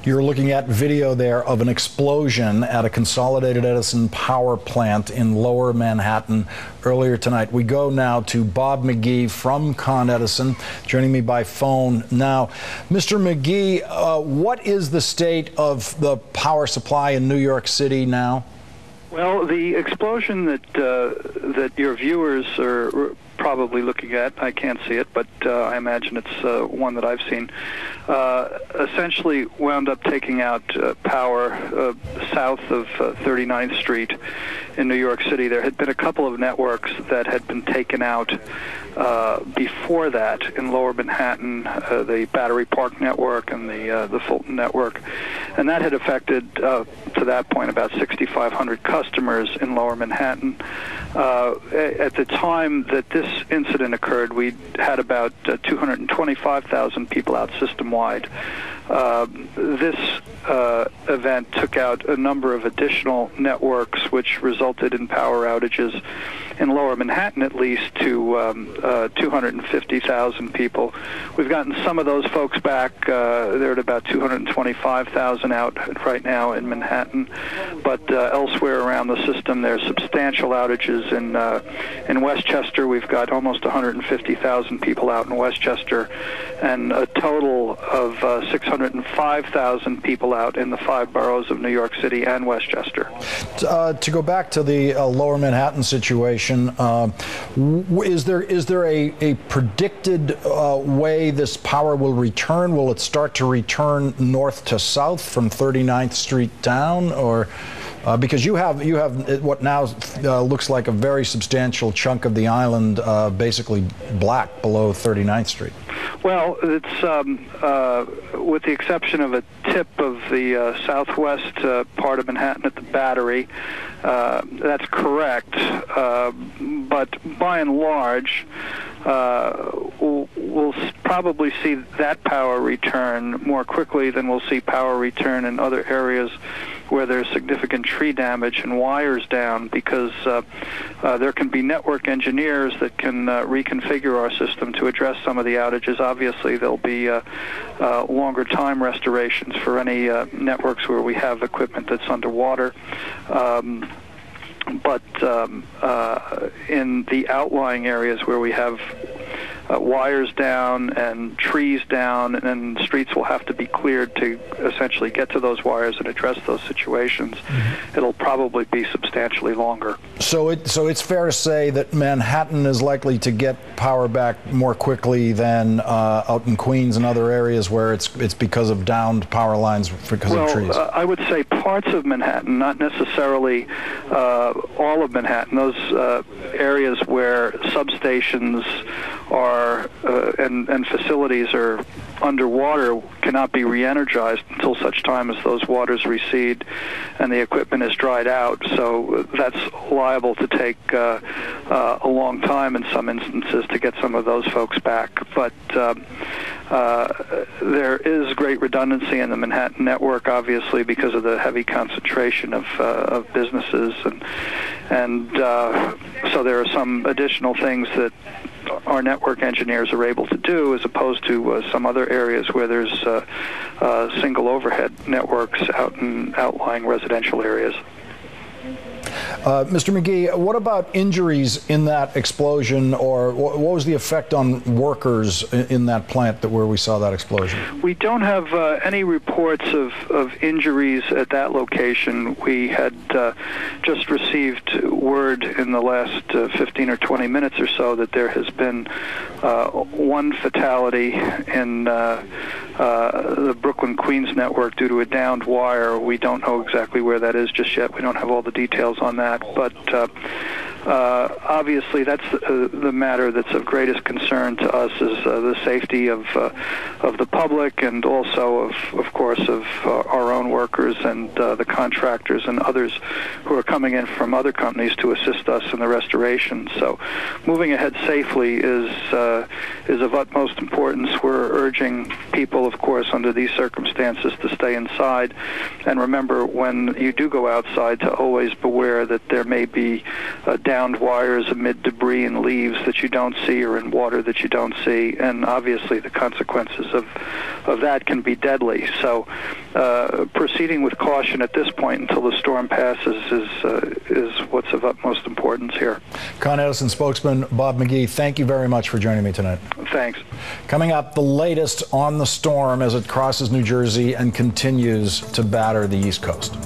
You're looking at video there of an explosion at a Consolidated Edison power plant in Lower Manhattan earlier tonight. We go now to Bob McGee from Con Edison, joining me by phone now. Mr. McGee, what is the state of the power supply in New York City now? Well, the explosion that your viewers are probably looking at, I can't see it, but I imagine it's one that I've seen, essentially wound up taking out power south of 39th Street in New York City. There had been a couple of networks that had been taken out before that in Lower Manhattan, the Battery Park network and the Fulton network, and that had affected, to that point, about 6,500 customers in Lower Manhattan. At the time that this incident occurred, we had about 225,000 people out system-wide. This event took out a number of additional networks, which resulted in power outages in Lower Manhattan, at least, to 250,000 people. We've gotten some of those folks back. They're at about 225,000 out right now in Manhattan, but elsewhere around the system, there's substantial outages in Westchester. We've got almost 150,000 people out in Westchester, and a total of 605,000 people out in the 5 boroughs of New York City and Westchester. To go back to the Lower Manhattan situation, is there a predicted way this power will return? Will it start to return north to south from 39th Street down, or because you have what now looks like a very substantial chunk of the island basically black below 39th Street? Well, it's with the exception of a tip of the southwest part of Manhattan at the Battery. That's correct, but by and large, we'll probably see that power return more quickly than we'll see power return in other areas where there's significant tree damage and wires down, because there can be network engineers that can reconfigure our system to address some of the outages. Obviously, there'll be longer time restorations for any networks where we have equipment that's underwater. But in the outlying areas where we have wires down and trees down, and streets will have to be cleared to essentially get to those wires and address those situations, it'll probably be substantially longer. So it's fair to say that Manhattan is likely to get power back more quickly than out in Queens and other areas where it's because of downed power lines because of trees. I would say parts of Manhattan, not necessarily all of Manhattan. Those areas where substations are and facilities are underwater cannot be re-energized until such time as those waters recede and the equipment is dried out. So that's liable to take a long time in some instances to get some of those folks back. But there is great redundancy in the Manhattan network, obviously, because of the heavy concentration of businesses, and so there are some additional things that our network engineers are able to do, as opposed to some other areas where there's single overhead networks out in outlying residential areas. Mr. McGee, what about injuries in that explosion, or what was the effect on workers in that plant where we saw that explosion? We don't have any reports of injuries at that location. We had just received word in the last 15 or 20 minutes or so that there has been one fatality in the Brooklyn-Queens network due to a downed wire. We don't know exactly where that is just yet. We don't have all the details on that, but obviously that's the matter that's of greatest concern to us, is the safety of the public, and also of course of our own workers and the contractors and others who are coming in from other companies to assist us in the restoration. So moving ahead safely is of utmost importance. We're urging people, of course, under these circumstances to stay inside, and remember, when you do go outside, to always beware that there may be damage downed wires amid debris and leaves that you don't see or in water that you don't see, and obviously the consequences of that can be deadly. So proceeding with caution at this point until the storm passes is what's of utmost importance here. Con Edison spokesman Bob McGee, thank you very much for joining me tonight. Thanks. Coming up, the latest on the storm as it crosses New Jersey and continues to batter the East Coast.